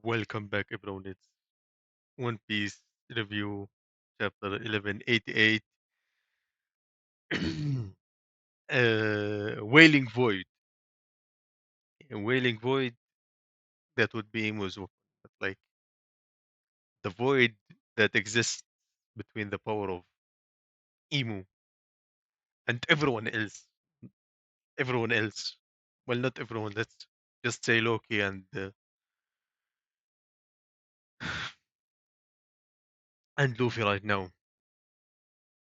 Welcome back, everyone. It's One Piece review, chapter 1188, Wailing Void. A Wailing Void, that would be Emu's weapon. But like the void that exists between the power of Emu and everyone else. Everyone else. Well, not everyone. Let's just say Loki and Luffy right now.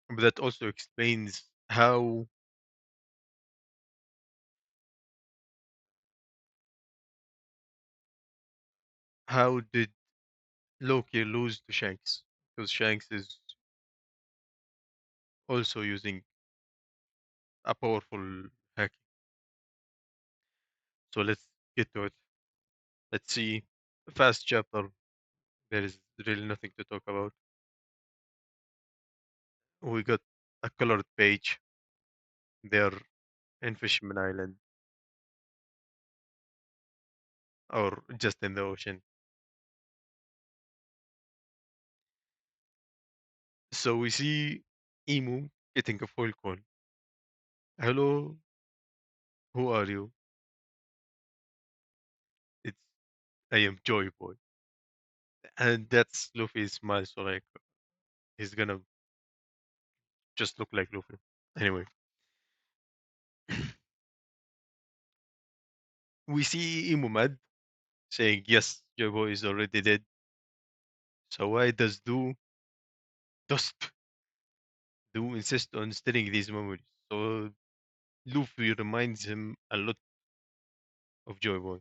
But that also explains how did Loki lose to Shanks, because Shanks is also using a powerful hack. So let's get to it. Let's see. Fast chapter. There is really nothing to talk about. We got a colored page. They're in Fisherman Island or just in the ocean. So we see Emu getting a phone call. Hello, who are you? It's I am Joy Boy. And that's Luffy's smile, so like he's gonna just look like Luffy. Anyway, we see Emu mad, saying, yes, Joy Boy is already dead. So why does Dust do insist on stealing these memories? So Luffy reminds him a lot of Joy Boy.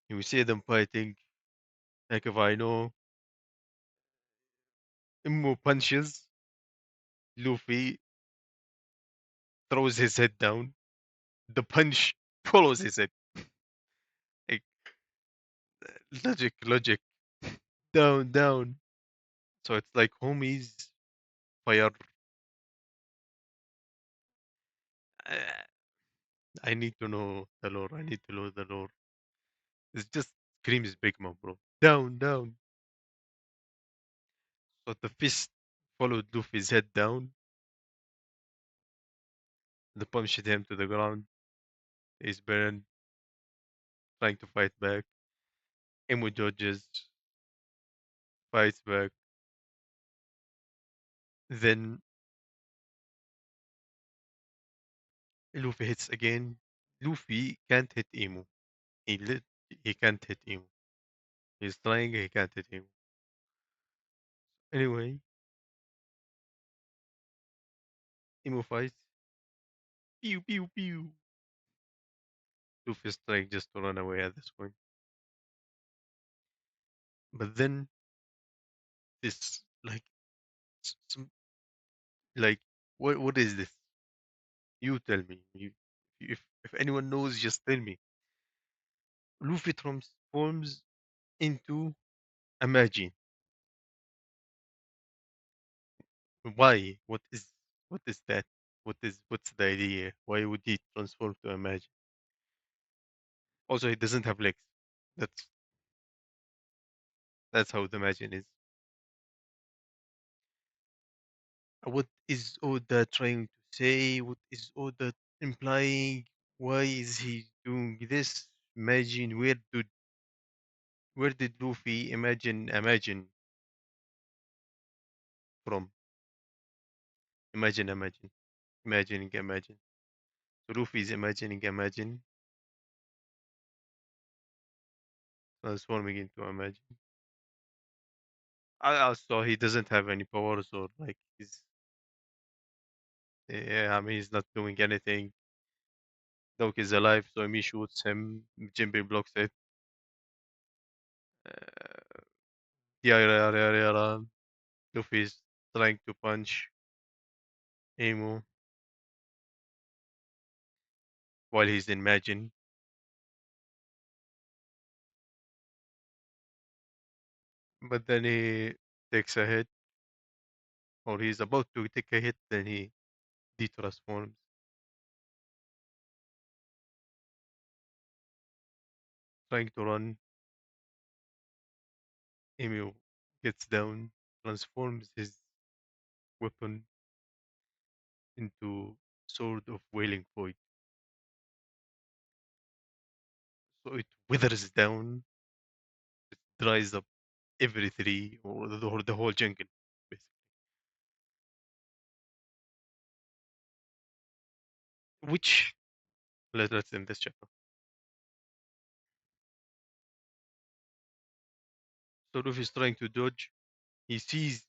You see them fighting. Like if I know Immo punches, Luffy throws his head down. The punch follows his head. Like, logic. Down, down. So it's like homies fire. Uh, I need to know the lore. I need to know the lore. It's just screams Big Mom, bro. Down, down. So the fist followed Luffy's head down. The punch hit him to the ground. He's burned, trying to fight back. Emu dodges, fights back. Then Luffy hits again. Luffy can't hit Emu. He lit- he can't hit Emu. He's trying, he can't hit Emu. Anyway, Emu fights. Pew pew pew. Luffy's trying just to run away at this point. But then this some like what is this? You tell me. If anyone knows, just tell me. Luffy transforms into a Majin. Why? What is that? What's the idea? Why would he transform to a Majin? Also, he doesn't have legs. That's that's how the Majin is. What is Oda trying to say? What is Oda implying? Why is he doing this? Imagine where did Luffy imagine from? Imagine. So Luffy is imagine, transforming into imagine. I also he doesn't have any powers or like he's yeah, I mean he's not doing anything. Doc is alive, so Emi shoots him. Jinbe blocks it. Uh, yeah. Luffy is trying to punch Emu while he's in Majin, but then he takes a hit, or he's about to take a hit, then he detransforms. trying to run. Emil gets down, transforms his weapon into sword of wailing void. So it withers down, dries up every tree or the whole jungle, basically. Which let's end this chapter. So Luffy's trying to dodge. He sees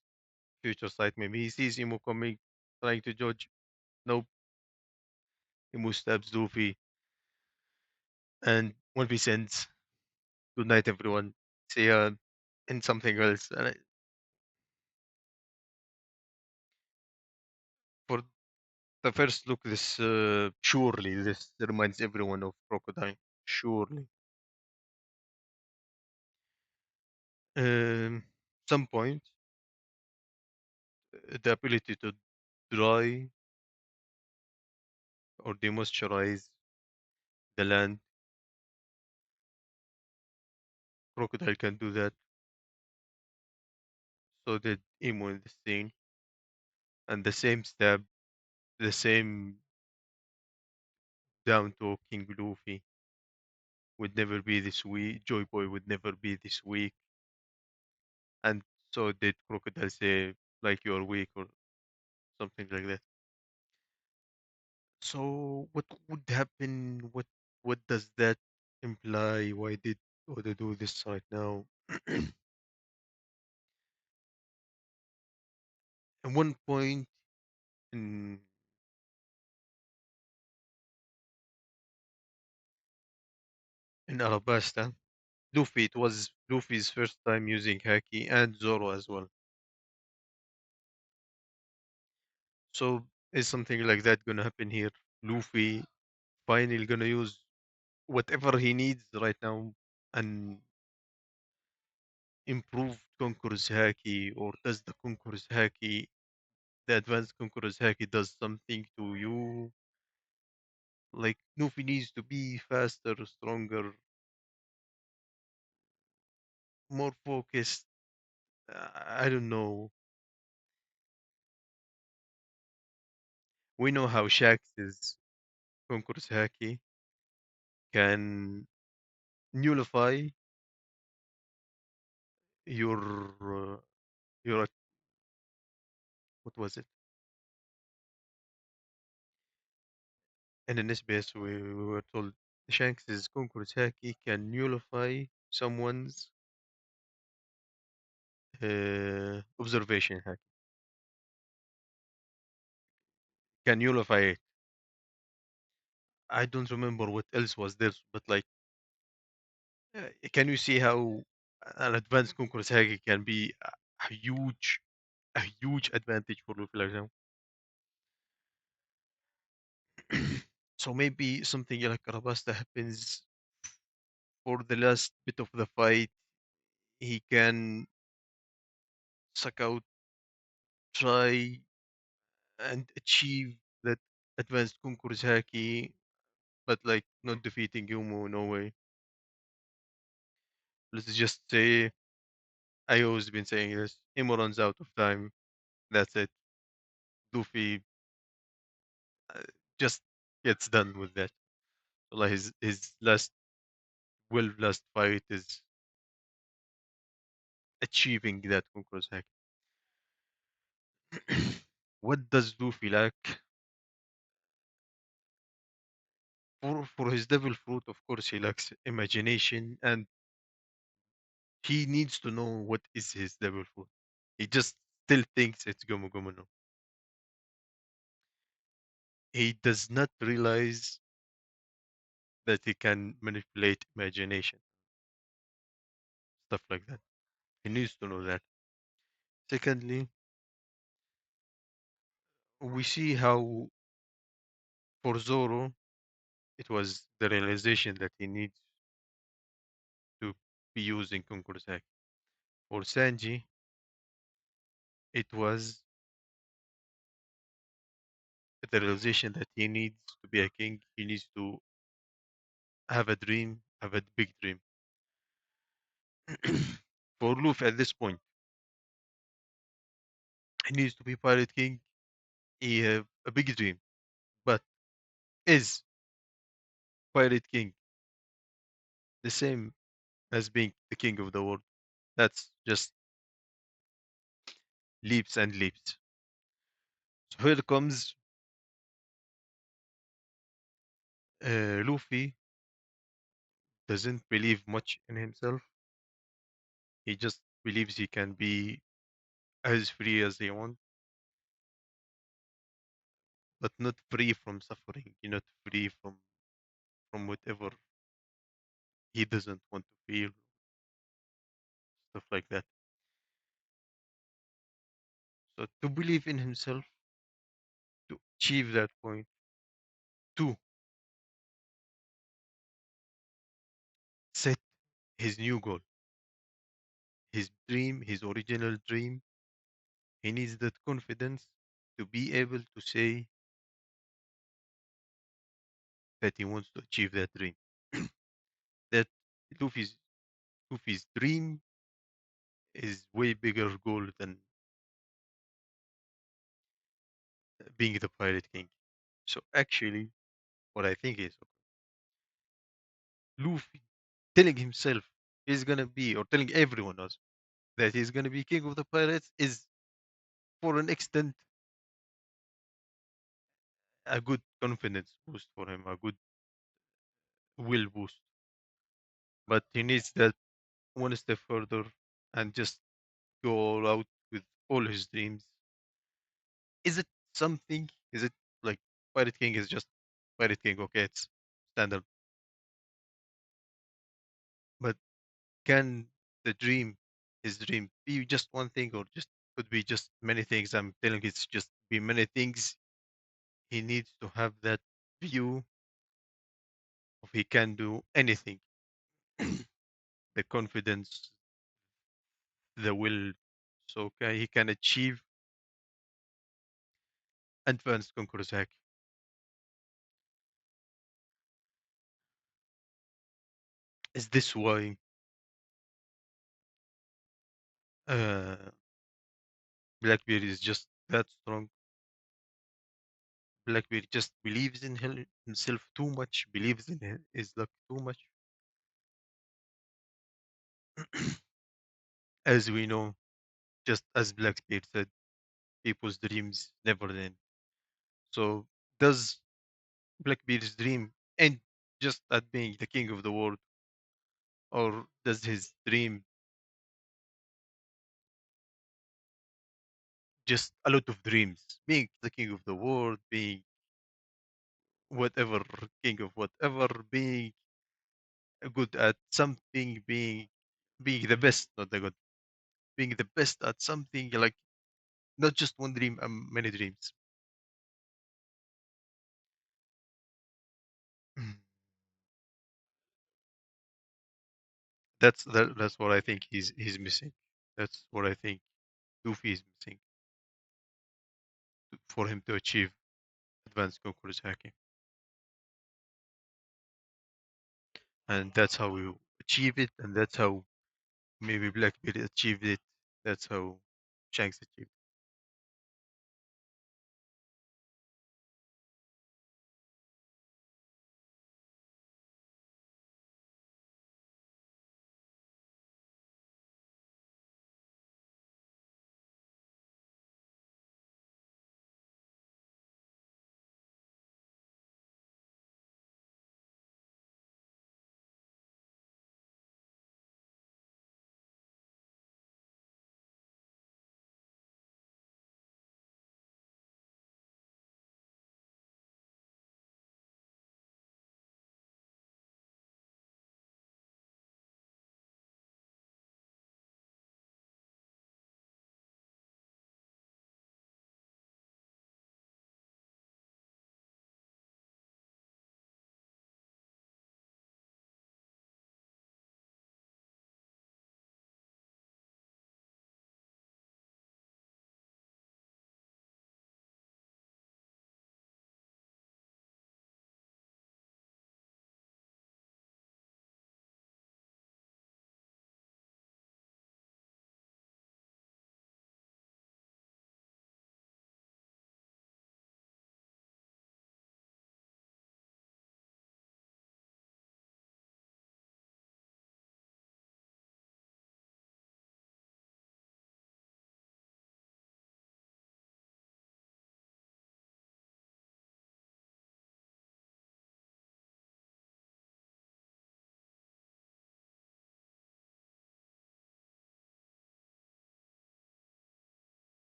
future sight. Maybe he sees Imo coming, trying to dodge. Nope. Imo stabs Luffy, and One Piece ends. Good night, everyone. See ya in something else. For the first look, this surely this reminds everyone of Crocodile. Surely. Some point, the ability to dry or demoisturize the land. Crocodile can do that. So did Emo in this scene. And the same stab, the same down to King Luffy would never be this weak. Joy Boy would never be this weak. And so did Crocodile say, like you're weak or something like that. So what would happen? What does that imply? Why did Oda do this right now? At one point in Alabasta, Luffy, it was Luffy's first time using Haki and Zoro as well. So is something like that gonna happen here? Luffy finally gonna use whatever he needs right now and improve Conqueror's Haki, or does the Conqueror's Haki, the advanced Conqueror's Haki, does something to you? Like Luffy needs to be faster, stronger, more focused. I don't know. We know how Shax's Conqueror's Haki can nullify your your what was it? In an SBS, we were told Shanks's Conqueror's Haki can nullify someone's observation hack. Can nullify it. I don't remember what else was there, but like, can you see how an advanced Conqueror's Haki can be a huge, a huge advantage for Luffy like now? So maybe something like Arabasta happens for the last bit of the fight. He can suck out, try and achieve that advanced Conqueror's Haki, but like not defeating Yumo, no way. Let's just say I always been saying this. Imo runs out of time. That's it. Luffy uh, just gets done with that. Like his last last fight is achieving that Conqueror's Haki. What does Luffy lack? For his devil fruit, of course, he lacks imagination, and he needs to know what is his devil fruit. He just still thinks it's Gomu Gomu no. He does not realize that he can manipulate imagination, stuff like that. He needs to know that. Secondly, we see how for Zoro, it was the realization that he needs to be using Conqueror's Hack. For Sanji, it was the realization that he needs to be a king. He needs to have a dream, have a big dream. For Luffy at this point, he needs to be Pirate King. He have a big dream, but is Pirate King the same as being the king of the world? That's just leaps and leaps. So here comes Luffy. Doesn't believe much in himself. He just believes he can be as free as he wants, but not free from suffering. You're not free from whatever he doesn't want to feel, stuff like that. So to believe in himself, to achieve that point, to set his new goal, his dream, his original dream, he needs that confidence to be able to say that he wants to achieve that dream. that Luffy's Luffy's dream is way bigger goal than being the Pirate King. So actually, what I think is Luffy telling himself he's gonna be, or telling everyone else that he's gonna be king of the pirates is, for an extent, a good confidence boost for him, a good will boost. But he needs that one step further and just go all out with all his dreams. Is it something? Is it like Pirate King is just Pirate King? Okay, it's standard. But can the dream, his dream, be just one thing, or just could be just many things? I'm telling it's just be many things. He needs to have that view of he can do anything. The confidence, the will, so he can achieve advanced conqueror's hack. Is this why uh, Blackbeard is just that strong? Blackbeard just believes in himself too much, believes in his luck too much. As we know, just as Blackbeard said, people's dreams never end. So does Blackbeard's dream end just at being the king of the world, or does his dream just a lot of dreams, being the king of the world, being whatever, king of whatever, being good at something, being the best, not the good, being the best at something, like not just one dream, many dreams. That's what I think he's missing. That's what I think Luffy is missing for him to achieve advanced conqueror's hacking, and that's how we achieve it, and that's how maybe Blackbeard achieved it. That's how Shanks achieved